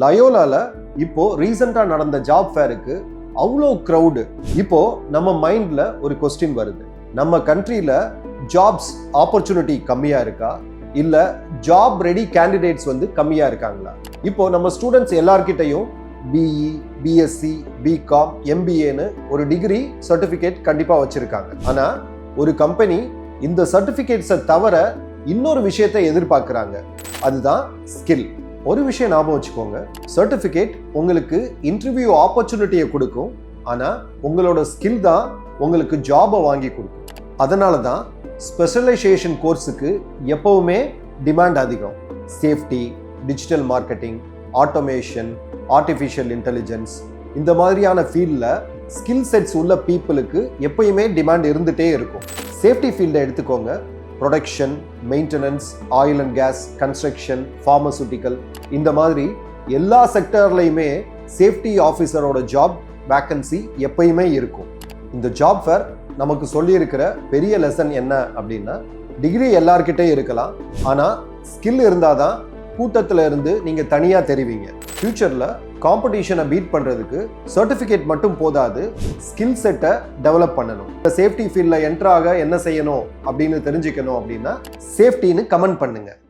லயோலால இப்போ ரீசெண்டா நடந்த ஜாப் ஃபேருக்கு அவ்வளோ க்ரௌடு. இப்போ நம்ம மைண்ட்ல ஒரு கொஸ்டின் வருது, நம்ம கண்ட்ரியில ஜாப்ஸ் ஆப்பர்ச்சுனிட்டி கம்மியா இருக்கா இல்ல ஜாப் ரெடி கேண்டிடேட்ஸ் கம்மியா இருக்காங்களா? இப்போ நம்ம ஸ்டூடெண்ட்ஸ் எல்லார்கிட்டையும் பிஇ, பிஎஸ்சி, பிகாம், எம்பிஏன்னு ஒரு டிகிரி சர்டிபிகேட் கண்டிப்பா வச்சிருக்காங்க. ஆனா ஒரு கம்பெனி இந்த சர்டிபிகேட்ஸை தவிர இன்னொரு விஷயத்தை எதிர்பார்க்குறாங்க, அதுதான் ஸ்கில். ஒரு விஷயம் ஞாபகம் வச்சுக்கோங்க, சர்டிபிகேட் உங்களுக்கு இன்டர்வியூ ஆப்பர்ச்சுனிட்டியை கொடுக்கும், ஆனா உங்களோட ஸ்கில் தான் உங்களுக்கு ஜாபை வாங்கி கொடுக்கும். அதனால தான் ஸ்பெஷலைசேஷன் கோர்ஸுக்கு எப்பவுமே டிமாண்ட் அதிகம். Safety, digital marketing, automation, artificial intelligence, இந்த மாதிரியான ஃபீல்டில் ஸ்கில் செட்ஸ் உள்ள பீப்புளுக்கு எப்பயுமே டிமாண்ட் இருந்துகிட்டே இருக்கும். சேஃப்டி ஃபீல்டை எடுத்துக்கோங்க, production, maintenance, oil and gas, construction, pharmaceutical, இந்த மாதிரி எல்லா செக்டர்லையுமே சேஃப்டி ஆஃபீஸரோட ஜாப் வேக்கன்சி எப்பயுமே இருக்கும். இந்த ஜாப் ஃபேர் நமக்கு சொல்லியிருக்கிற பெரிய லெசன் என்ன அப்படின்னா, டிகிரி எல்லார்கிட்டே இருக்கலாம், ஆனால் ஸ்கில் இருந்தால் தான் கூட்டத்தில் இருந்து நீங்கள் தனியாக தெரிவிங்க. ஃபியூச்சரில் காம்படிஷனை பீட் பண்ணுறதுக்கு சர்டிஃபிகேட் மட்டும் போதாது, ஸ்கில் செட்டை டெவலப் பண்ணணும். இந்த சேஃப்டி ஃபீல்டில் என்ட்ராக என்ன செய்யணும் அப்படின்னு தெரிஞ்சுக்கணும் அப்படின்னா சேஃப்டின்னு கமெண்ட் பண்ணுங்க.